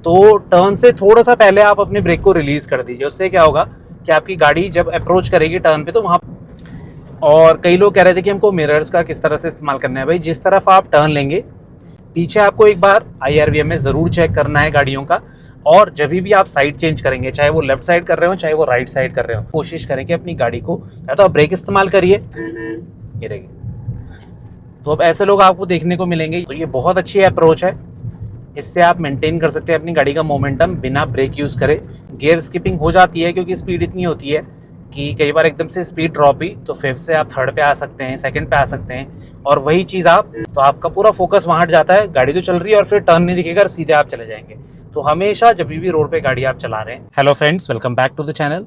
तो टर्न से थोड़ा सा पहले आप अपने ब्रेक को रिलीज कर दीजिए। उससे क्या होगा कि आपकी गाड़ी जब अप्रोच करेगी टर्न पे तो वहाँ। और कई लोग कह रहे थे कि हमको मिरर्स का किस तरह से इस्तेमाल करना है। भाई जिस तरफ आप टर्न लेंगे पीछे आपको एक बार IRVM में ज़रूर चेक करना है गाड़ियों का। और जब भी आप साइड चेंज करेंगे, चाहे वो लेफ्ट साइड कर रहे हो चाहे वो राइट साइड कर रहे हो, कोशिश करें कि अपनी गाड़ी को या तो आप ब्रेक इस्तेमाल करिए, ये रहेगी। तो अब ऐसे लोग आपको देखने को मिलेंगे। तो ये बहुत अच्छी अप्रोच है, इससे आप मेंटेन कर सकते हैं अपनी गाड़ी का मोमेंटम बिना ब्रेक यूज़ करे। गियर स्किपिंग हो जाती है क्योंकि स्पीड इतनी होती है कि कई बार एकदम से स्पीड ड्रॉप हुई तो फिफ्थ से आप थर्ड पे आ सकते हैं, सेकंड पे आ सकते हैं, और वही चीज़ आप तो आपका पूरा फोकस वहाँ हट जाता है, गाड़ी तो चल रही है और फिर टर्न नहीं दिखेगा, सीधे आप चले जाएंगे। तो हमेशा जब भी रोड पे गाड़ी आप चला रहे हैं। Hello friends, welcome back to the channel.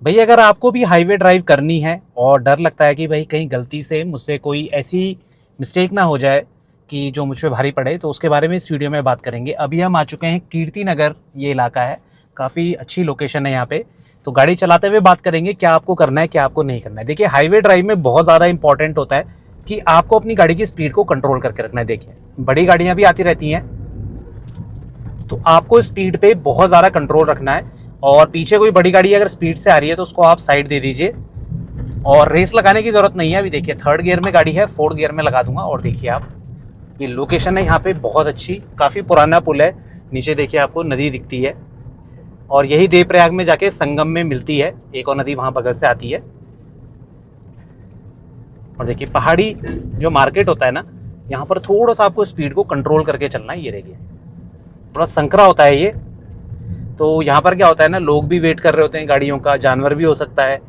भाई अगर आपको भी हाईवे ड्राइव करनी है और डर लगता है कि भाई कहीं गलती से मुझसे कोई ऐसी मिस्टेक ना हो जाए कि जो मुझ पर भारी पड़े, तो उसके बारे में इस वीडियो में बात करेंगे। अभी हम आ चुके हैं कीर्ति नगर, ये इलाका है, काफ़ी अच्छी लोकेशन है यहाँ पे। तो गाड़ी चलाते हुए बात करेंगे क्या आपको करना है क्या आपको नहीं करना है। देखिए हाईवे ड्राइव में बहुत ज़्यादा इंपॉर्टेंट होता है कि आपको अपनी गाड़ी की स्पीड को कंट्रोल करके रखना है। देखिए बड़ी गाड़ियाँ भी आती रहती हैं तो आपको स्पीड पे बहुत ज़्यादा कंट्रोल रखना है। और पीछे कोई बड़ी गाड़ी अगर स्पीड से आ रही है तो उसको आप साइड दे दीजिए और रेस लगाने की ज़रूरत नहीं है। अभी देखिए थर्ड गियर में गाड़ी है, फोर्थ गियर में लगा दूंगा। और देखिए आप, ये लोकेशन है यहाँ पे बहुत अच्छी, काफ़ी पुराना पुल है, नीचे देखिए आपको नदी दिखती है और यही देवप्रयाग में जाके संगम में मिलती है, एक और नदी वहाँ बगल से आती है। और देखिए पहाड़ी जो मार्केट होता है ना, यहाँ पर थोड़ा सा आपको स्पीड को कंट्रोल करके चलना है। ये देखिए थोड़ा संकरा होता है ये, तो यहाँ पर क्या होता है ना, लोग भी वेट कर रहे होते हैं गाड़ियों का, जानवर भी हो सकता है।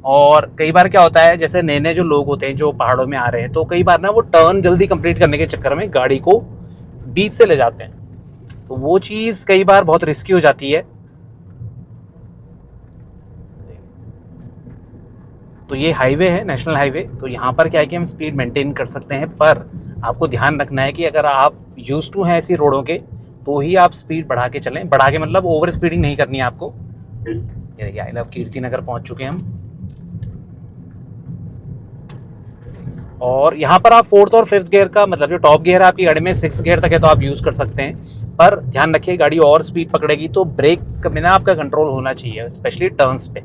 और कई बार क्या होता है, जैसे नए नए जो लोग होते हैं जो पहाड़ों में आ रहे हैं, तो कई बार ना वो टर्न जल्दी कंप्लीट करने के चक्कर में गाड़ी को बीच से ले जाते हैं, तो वो चीज़ कई बार बहुत रिस्की हो जाती है। तो ये हाईवे है, नेशनल हाईवे, तो यहाँ पर क्या है कि हम स्पीड मेंटेन कर सकते हैं, पर आपको ध्यान रखना है कि अगर आप यूज टू हैं ऐसी रोडों के तो ही आप स्पीड बढ़ा के चलें। बढ़ा के मतलब ओवर स्पीडिंग नहीं करनी है आपको। ये देखिए आई लव कीर्ति नगर पहुँच चुके हैं हम। और यहाँ पर आप फोर्थ और फिफ्थ गियर का मतलब जो टॉप गियर है आपकी गाड़ी में, सिक्स गियर तक है तो आप यूज़ कर सकते हैं। पर ध्यान रखिए गाड़ी और स्पीड पकड़ेगी तो ब्रेक में ना आपका कंट्रोल होना चाहिए, स्पेशली टर्न्स पे।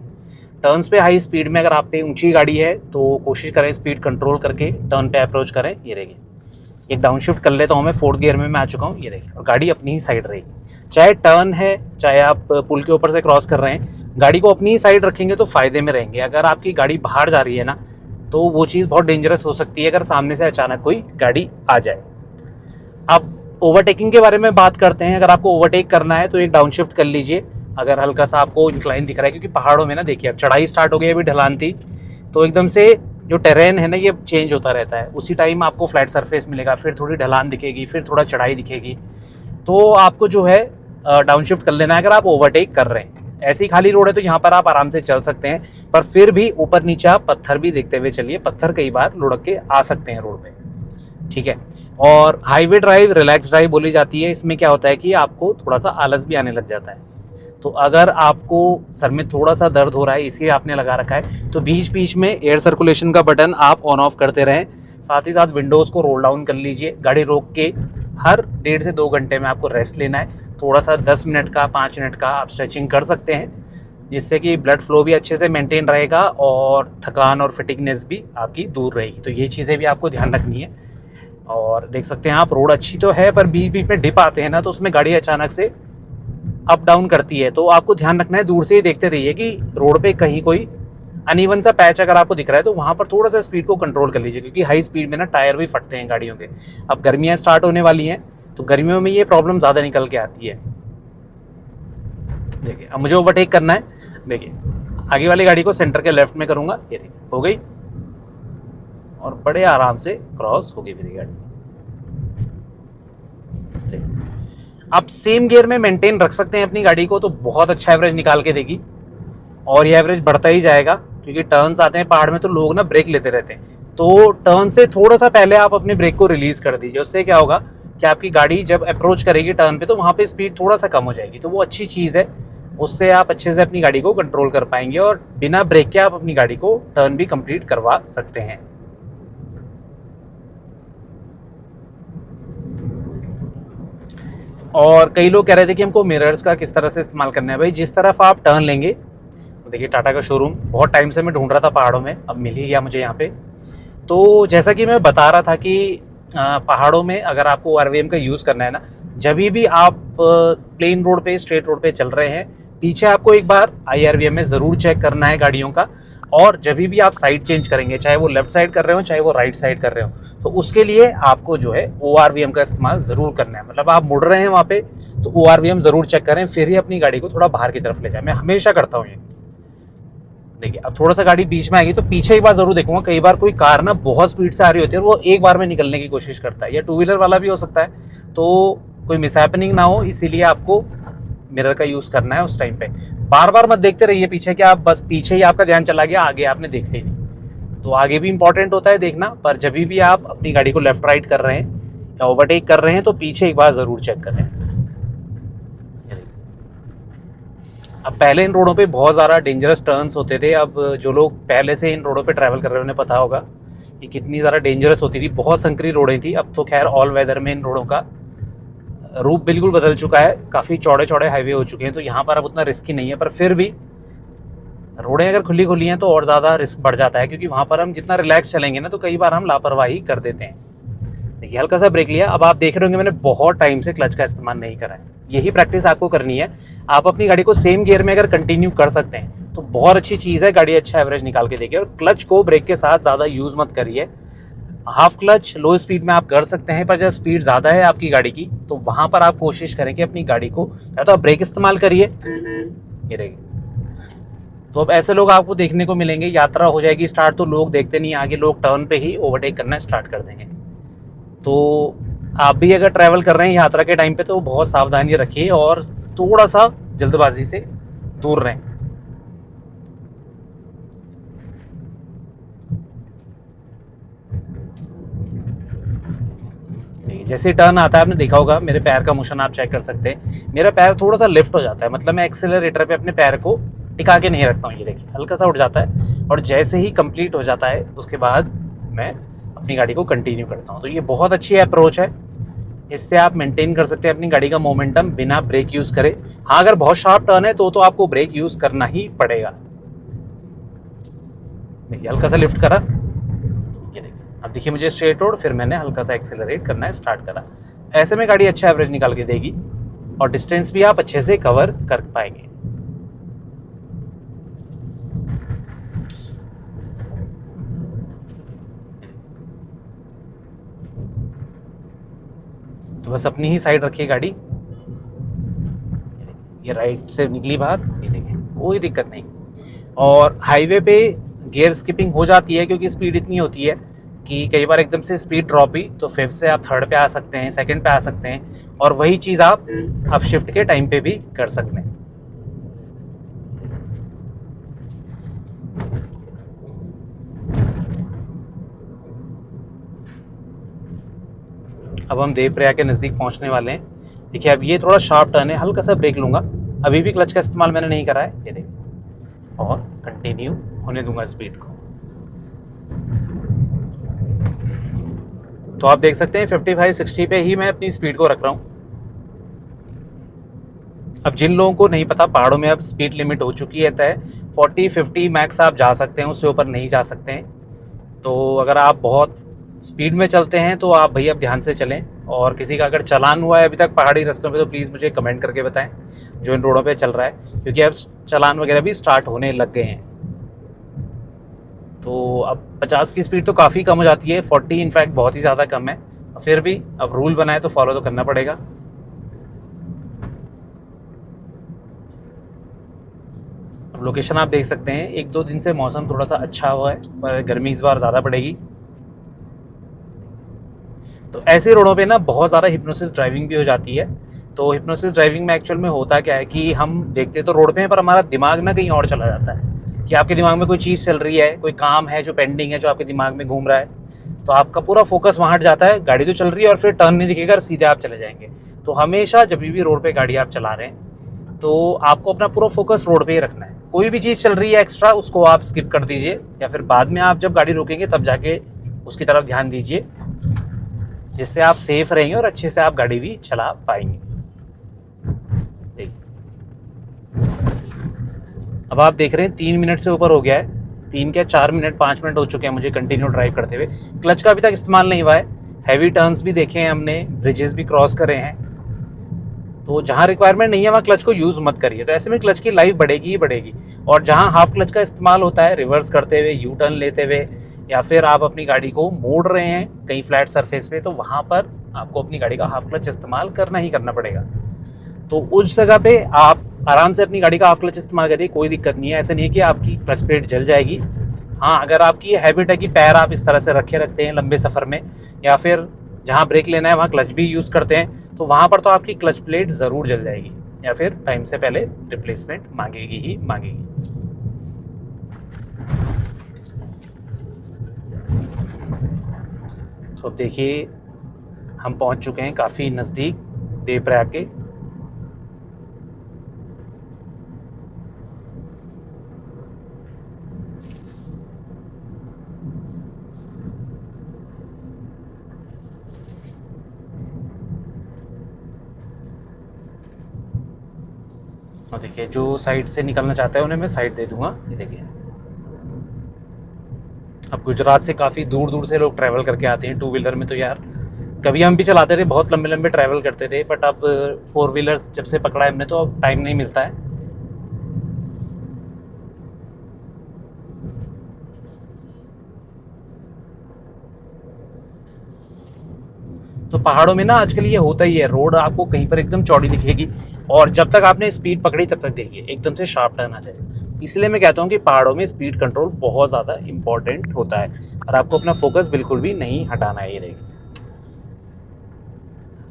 टर्न्स पे हाई स्पीड में अगर आप पे ऊंची गाड़ी है तो कोशिश करें स्पीड कंट्रोल करके टर्न पे अप्रोच करें। ये रहेगी, एक डाउन शिफ्ट कर लेता हूँ मैं, फोर्थ गियर में मैं आ चुका हूँ। ये देखिए, और गाड़ी अपनी ही साइड रहेगी, चाहे टर्न है चाहे आप पुल के ऊपर से क्रॉस कर रहे हैं, गाड़ी को अपनी ही साइड रखेंगे तो फायदे में रहेंगे। अगर आपकी गाड़ी बाहर जा रही है ना तो वो चीज़ बहुत डेंजरस हो सकती है अगर सामने से अचानक कोई गाड़ी आ जाए। अब ओवरटेकिंग के बारे में बात करते हैं। अगर आपको ओवरटेक करना है तो एक डाउन शिफ्ट कर लीजिए अगर हल्का सा आपको इंक्लाइन दिख रहा है, क्योंकि पहाड़ों में ना देखिए अब चढ़ाई स्टार्ट हो गई, अभी ढलान थी, तो एकदम से जो टेरेन है ना ये चेंज होता रहता है। उसी टाइम आपको फ्लैट सरफेस मिलेगा, फिर थोड़ी ढलान दिखेगी, फिर थोड़ा चढ़ाई दिखेगी, तो आपको जो है डाउन शिफ्ट कर लेना है अगर आप ओवरटेक कर रहे हैं। ऐसी खाली रोड है तो यहाँ पर आप आराम से चल सकते हैं, पर फिर भी ऊपर नीचे आप पत्थर भी देखते हुए चलिए, पत्थर कई बार लुढ़क के आ सकते हैं रोड पे, ठीक है। और हाईवे ड्राइव रिलैक्स ड्राइव बोली जाती है। इसमें क्या होता है कि आपको थोड़ा सा आलस भी आने लग जाता है। तो अगर आपको सर में थोड़ा सा दर्द हो रहा है इसलिए आपने लगा रखा है, तो बीच बीच में एयर सर्कुलेशन का बटन आप ऑन ऑफ करते रहें, साथ ही साथ विंडोज़ को रोल डाउन कर लीजिए। गाड़ी रोक के हर 1.5 से 2 घंटे में आपको रेस्ट लेना है, थोड़ा सा 10 मिनट का 5 मिनट का आप स्ट्रेचिंग कर सकते हैं, जिससे कि ब्लड फ्लो भी अच्छे से मेंटेन रहेगा और थकान और फिटिकनेस भी आपकी दूर रहेगी। तो ये चीज़ें भी आपको ध्यान रखनी है। और देख सकते हैं आप, रोड अच्छी तो है पर बीच बीच में डिप आते हैं ना, तो उसमें गाड़ी अचानक से अप डाउन करती है, तो आपको ध्यान रखना है, दूर से ही देखते रहिए कि रोड पे कहीं कोई अनइवन सा पैच अगर आपको दिख रहा है तो वहाँ पर थोड़ा सा स्पीड को कंट्रोल कर लीजिए, क्योंकि हाई स्पीड में ना टायर भी फटते हैं गाड़ियों के। अब गर्मियाँ स्टार्ट होने वाली हैं तो गर्मियों में ये प्रॉब्लम ज़्यादा निकल के आती है। देखिए अब मुझे ओवरटेक करना है, देखिए आगे वाली गाड़ी को सेंटर के लेफ्ट में करूँगा, ये देखिए हो गई और बड़े आराम से क्रॉस हो गई मेरी गाड़ी। आप सेम गियर में मेंटेन रख सकते हैं अपनी गाड़ी को तो बहुत अच्छा एवरेज निकाल के देगी, और ये एवरेज बढ़ता ही जाएगा, क्योंकि टर्न्स आते हैं पहाड़ में तो लोग ना ब्रेक लेते रहते हैं। तो टर्न से थोड़ा सा पहले आप अपने ब्रेक को रिलीज कर दीजिए। उससे क्या होगा कि आपकी गाड़ी जब अप्रोच करेगी टर्न पे तो वहाँ पे स्पीड थोड़ा सा कम हो जाएगी, तो वो अच्छी चीज़ है। उससे आप अच्छे से अपनी गाड़ी को कंट्रोल कर पाएंगे और बिना ब्रेक के आप अपनी गाड़ी को टर्न भी कंप्लीट करवा सकते हैं। और कई लोग कह रहे थे कि हमको मिरर्स का किस तरह से इस्तेमाल करना है। भाई जिस तरफ आप टर्न लेंगे, देखिए टाटा का शोरूम बहुत टाइम से मैं ढूंढ रहा था पहाड़ों में, अब मिल ही गया मुझे यहाँ पे। तो जैसा कि मैं बता रहा था कि पहाड़ों में अगर आपको ORVM का यूज़ करना है ना, जब भी आप प्लेन रोड पे स्ट्रेट रोड पे चल रहे हैं, पीछे आपको एक बार IRVM में ज़रूर चेक करना है गाड़ियों का। और जब भी आप साइड चेंज करेंगे, चाहे वो लेफ्ट साइड कर रहे हो चाहे वो राइट साइड कर रहे हो, तो उसके लिए आपको जो है ORVM का इस्तेमाल ज़रूर करना है। मतलब आप मुड़ रहे हैं वहाँ पे तो ORVM ज़रूर चेक करें, फिर ही अपनी गाड़ी को थोड़ा बाहर की तरफ ले जाए। मैं हमेशा करता हूँ ये। देखिए अब थोड़ा सा गाड़ी बीच में आएगी तो पीछे एक बार जरूर देखूंगा। कई बार कोई कार ना बहुत स्पीड से आ रही होती है और वो एक बार में निकलने की कोशिश करता है, या टू व्हीलर वाला भी हो सकता है, तो कोई मिसहैपनिंग ना हो, इसीलिए आपको मिरर का यूज़ करना है उस टाइम पे। बार बार मत देखते रहिए पीछे कि आप बस पीछे ही आपका ध्यान चला गया, आगे आपने देखा ही नहीं। तो आगे भी इंपॉर्टेंट होता है देखना, पर जब भी आप अपनी गाड़ी को लेफ्ट राइट कर रहे हैं या ओवरटेक कर रहे हैं तो पीछे एक बार ज़रूर चेक करें। अब पहले इन रोडों पे बहुत ज़्यादा डेंजरस टर्न्स होते थे। अब जो लोग पहले से इन रोडों पे ट्रैवल कर रहे हैं उन्हें पता होगा कि कितनी ज़्यादा डेंजरस होती थी। बहुत संकरी रोडें थी। अब तो खैर ऑल वेदर में इन रोडों का रूप बिल्कुल बदल चुका है, काफ़ी चौड़े चौड़े हाईवे हो चुके हैं, तो यहाँ पर अब उतना रिस्की नहीं है। पर फिर भी रोडें अगर खुली खुली हैं तो और ज़्यादा रिस्क बढ़ जाता है, क्योंकि वहाँ पर हम जितना रिलैक्स चलेंगे ना तो कई बार हम लापरवाही कर देते हैं। देखिए हल्का सा ब्रेक लिया। अब आप देख रहे होंगे मैंने बहुत टाइम से क्लच का इस्तेमाल नहीं करा है। यही प्रैक्टिस आपको करनी है। आप अपनी गाड़ी को सेम गियर में अगर कंटिन्यू कर सकते हैं तो बहुत अच्छी चीज़ है, गाड़ी अच्छा एवरेज निकाल के देगी। और क्लच को ब्रेक के साथ ज़्यादा यूज़ मत करिए। हाफ क्लच लो स्पीड में आप कर सकते हैं, पर जब स्पीड ज़्यादा है आपकी गाड़ी की तो वहाँ पर आप कोशिश करें कि अपनी गाड़ी को या तो आप ब्रेक इस्तेमाल करिए, ये रहेगी। तो अब ऐसे लोग आपको देखने को मिलेंगे, यात्रा हो जाएगी स्टार्ट तो लोग देखते नहीं आगे, लोग टर्न पे ही ओवरटेक करना स्टार्ट कर देंगे। तो आप भी अगर ट्रैवल कर रहे हैं यात्रा के टाइम पे तो बहुत सावधानी रखिए और थोड़ा सा जल्दबाजी से दूर रहें। जैसे टर्न आता है आपने देखा होगा, मेरे पैर का मोशन आप चेक कर सकते हैं। मेरा पैर थोड़ा सा लिफ्ट हो जाता है, मतलब मैं एक्सेलरेटर पे अपने पैर को टिका के नहीं रखता हूँ। ये देखिए हल्का सा उठ जाता है और जैसे ही कंप्लीट हो जाता है उसके बाद मैं अपनी गाड़ी को कंटिन्यू करता हूँ। तो ये बहुत अच्छी अप्रोच है, इससे आप मेंटेन कर सकते हैं अपनी गाड़ी का मोमेंटम बिना ब्रेक यूज़ करे। हाँ अगर बहुत शार्प टर्न है तो आपको ब्रेक यूज़ करना ही पड़ेगा। देखिए हल्का सा लिफ्ट करा, ये देखिए अब देखिए मुझे स्ट्रेट रोड, फिर मैंने हल्का सा एक्सेलरेट करना स्टार्ट करा। ऐसे में गाड़ी अच्छा एवरेज निकाल के देगी और डिस्टेंस भी आप अच्छे से कवर कर पाएंगे। तो बस अपनी ही साइड रखिए गाड़ी, ये राइट से निकली बाहर, ये देखिए कोई दिक्कत नहीं। और हाईवे पे गियर स्किपिंग हो जाती है क्योंकि स्पीड इतनी होती है कि कई बार एकदम से स्पीड ड्रॉप हुई तो फिफ्थ से आप थर्ड पे आ सकते हैं, सेकंड पे आ सकते हैं, और वही चीज़ आप शिफ्ट के टाइम पे भी कर सकते हैं। अब हम देवप्रयाग के नज़दीक पहुंचने वाले हैं। देखिए अब ये थोड़ा शार्प टर्न है, हल्का सा ब्रेक लूँगा। अभी भी क्लच का इस्तेमाल मैंने नहीं करा है, ये देखिए, और कंटिन्यू होने दूंगा स्पीड को। तो आप देख सकते हैं 55-60 पे ही मैं अपनी स्पीड को रख रहा हूँ। अब जिन लोगों को नहीं पता, पहाड़ों में अब स्पीड लिमिट हो चुकी है तय, 40-50 मैक्स आप जा सकते हैं, उससे ऊपर नहीं जा सकते हैं। तो अगर आप बहुत स्पीड में चलते हैं तो आप भैया ध्यान से चलें। और किसी का अगर चालान हुआ है अभी तक पहाड़ी रास्तों पे तो प्लीज़ मुझे कमेंट करके बताएं जो इन रोडों पे चल रहा है, क्योंकि अब चालान वगैरह भी स्टार्ट होने लग गए हैं। तो अब 50 की स्पीड तो काफ़ी कम हो जाती है, 40 इनफैक्ट बहुत ही ज़्यादा कम है। फिर भी अब रूल बनाए तो फॉलो तो करना पड़ेगा। अब लोकेशन आप देख सकते हैं, 1-2 दिन से मौसम थोड़ा सा अच्छा हुआ है, पर गर्मी इस बार ज़्यादा पड़ेगी। तो ऐसे रोडों पे ना बहुत ज़्यादा हिप्नोसिस ड्राइविंग भी हो जाती है। तो हिप्नोसिस ड्राइविंग में एक्चुअल में होता क्या है कि हम देखते तो रोड पे हैं, पर हमारा दिमाग ना कहीं और चला जाता है, कि आपके दिमाग में कोई चीज़ चल रही है, कोई काम है जो पेंडिंग है, जो आपके दिमाग में घूम रहा है, तो आपका पूरा फोकस वहाँ हट जाता है। गाड़ी तो चल रही है और फिर टर्न नहीं दिखेगा, सीधे आप चले जाएंगे। तो हमेशा जब भी रोड पे गाड़ी आप चला रहे हैं तो आपको अपना पूरा फोकस रोड पे ही रखना है। कोई भी चीज़ चल रही है एक्स्ट्रा, उसको आप स्किप कर दीजिए, या फिर बाद में आप जब गाड़ी रोकेंगे तब जाके उसकी तरफ ध्यान दीजिए, जिससे आप सेफ रहेंगे और अच्छे से आप गाड़ी भी चला पाएंगे। अब आप देख रहे हैं 3 मिनट से ऊपर हो गया है, 3 क्या 4 मिनट 5 मिनट हो चुके हैं मुझे कंटिन्यू ड्राइव करते हुए। क्लच का अभी तक इस्तेमाल नहीं हुआ है। हैवी टर्न्स भी देखे हैं हमने, ब्रिजेस भी क्रॉस करे हैं। तो जहाँ रिक्वायरमेंट नहीं है वहाँ क्लच को यूज़ मत करिए। तो ऐसे में क्लच की लाइफ बढ़ेगी ही बढ़ेगी। और जहाँ हाफ क्लच का इस्तेमाल होता है, रिवर्स करते हुए, यू टर्न लेते हुए, या फिर आप अपनी गाड़ी को मोड़ रहे हैं कहीं फ्लैट सरफेस पे, तो वहाँ पर आपको अपनी गाड़ी का हाफ क्लच इस्तेमाल करना ही करना पड़ेगा। तो उस जगह पे आप आराम से अपनी गाड़ी का हाफ क्लच इस्तेमाल करिए, कोई दिक्कत नहीं है। ऐसा नहीं है कि आपकी क्लच प्लेट जल जाएगी। हाँ, अगर आपकी हैबिट है कि पैर आप इस तरह से रखते हैं लंबे सफ़र में, या फिर जहाँ ब्रेक लेना है वहाँ क्लच भी यूज़ करते हैं, तो वहाँ पर तो आपकी क्लच प्लेट ज़रूर जल जाएगी, या फिर टाइम से पहले रिप्लेसमेंट मांगेगी ही मांगेगी। तो देखिए हम पहुँच चुके हैं काफ़ी नज़दीक देवप्रयाग के। और देखिए जो साइड से निकलना चाहता है उन्हें मैं साइड दे दूंगा। ये देखिए, अब गुजरात से काफ़ी दूर दूर से लोग ट्रैवल करके आते हैं टू व्हीलर में। तो यार कभी हम भी चलाते थे, बहुत लंबे लंबे ट्रैवल करते थे, बट अब 4 व्हीलर्स जब से पकड़ा है हमने तो अब टाइम नहीं मिलता है। तो पहाड़ों में ना आजकल ये होता ही है, रोड आपको कहीं पर एकदम चौड़ी दिखेगी, और जब तक आपने स्पीड पकड़ी तब तक देखिए एकदम से शार्प टर्न आ जाएगा। इसलिए मैं कहता हूँ कि पहाड़ों में स्पीड कंट्रोल बहुत ज़्यादा इंपॉर्टेंट होता है, और आपको अपना फोकस बिल्कुल भी नहीं हटाना है। ये रहेगी,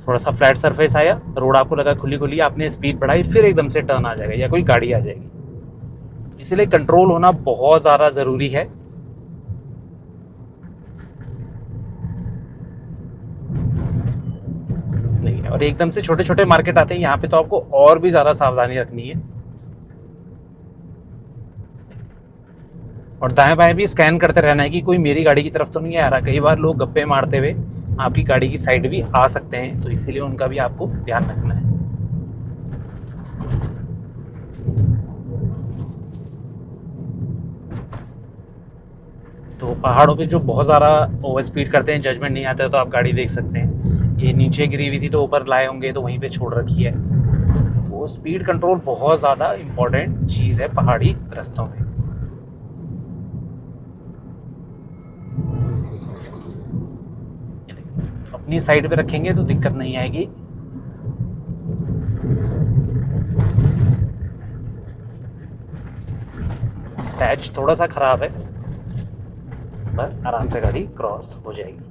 थोड़ा सा फ्लैट सरफेस आया, रोड आपको लगा खुली खुली, आपने स्पीड बढ़ाई, फिर एकदम से टर्न आ जाएगा या कोई गाड़ी आ जाएगी। इसलिए कंट्रोल होना बहुत ज़्यादा ज़रूरी है। और एकदम से छोटे छोटे मार्केट आते हैं यहाँ पे, तो आपको और भी ज़्यादा सावधानी रखनी है। और दाएं बाएं भी स्कैन करते रहना है कि कोई मेरी गाड़ी की तरफ तो नहीं आ रहा। कई बार लोग गप्पे मारते हुए आपकी गाड़ी की साइड भी आ सकते हैं, तो इसीलिए उनका भी आपको ध्यान रखना है। तो पहाड़ों पे जो बहुत ज़्यादा ओवर स्पीड करते हैं, जजमेंट नहीं आता है, तो आप गाड़ी देख सकते हैं ये नीचे गिरी हुई थी तो ऊपर लाए होंगे, तो वहीं पे छोड़ रखी है। तो स्पीड कंट्रोल बहुत ज़्यादा इम्पोर्टेंट चीज़ है पहाड़ी रास्तों में। अपनी साइड पे रखेंगे तो दिक्कत नहीं आएगी। पैच थोड़ा सा ख़राब है, पर आराम से गाड़ी क्रॉस हो जाएगी।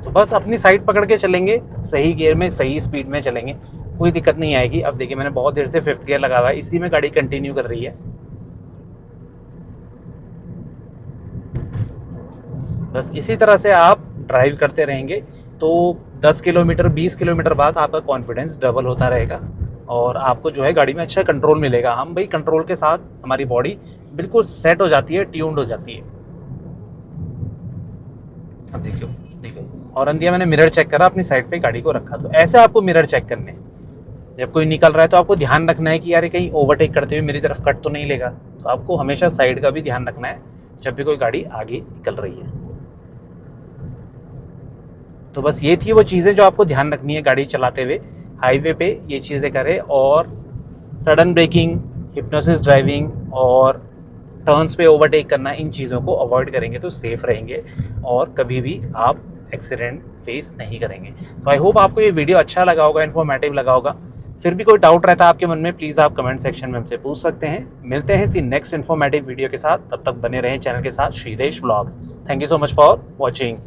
तो बस अपनी साइड पकड़ के चलेंगे, सही गियर में सही स्पीड में चलेंगे, कोई दिक्कत नहीं आएगी। अब देखिए मैंने बहुत देर से 5th गियर लगा हुआ है, इसी में गाड़ी कंटिन्यू कर रही है। बस इसी तरह से आप ड्राइव करते रहेंगे तो 10 किलोमीटर 20 किलोमीटर बाद आपका कॉन्फिडेंस डबल होता रहेगा, और आपको जो है गाड़ी में अच्छा कंट्रोल मिलेगा। हम भाई कंट्रोल के साथ हमारी बॉडी बिल्कुल सेट हो जाती है, ट्यून्ड हो जाती है। अब देखियो देखो, और अंदिया मैंने मिरर चेक करा, अपनी साइड पे गाड़ी को रखा। तो ऐसे आपको मिरर चेक करने हैं। जब कोई निकल रहा है तो आपको ध्यान रखना है कि यार कहीं ओवरटेक करते हुए मेरी तरफ कट तो नहीं लेगा। तो आपको हमेशा साइड का भी ध्यान रखना है जब भी कोई गाड़ी आगे निकल रही है। तो बस ये थी वो चीज़ें जो आपको ध्यान रखनी है गाड़ी चलाते हुए। हाईवे पे ये चीज़ें करें, और सडन ब्रेकिंग, हिप्नोसिस ड्राइविंग और टर्न्स पे ओवरटेक करना, इन चीज़ों को अवॉइड करेंगे तो सेफ़ रहेंगे, और कभी भी आप एक्सीडेंट फेस नहीं करेंगे। तो आई होप आपको ये वीडियो अच्छा लगा होगा, इन्फॉर्मेटिव लगा होगा। फिर भी कोई डाउट रहता है आपके मन में, प्लीज़ आप कमेंट सेक्शन में हमसे पूछ सकते हैं। मिलते हैं इसी नेक्स्ट इन्फॉर्मेटिव वीडियो के साथ, तब तक बने रहें चैनल के साथ, Shridesh vlogs. Thank you so much for watching.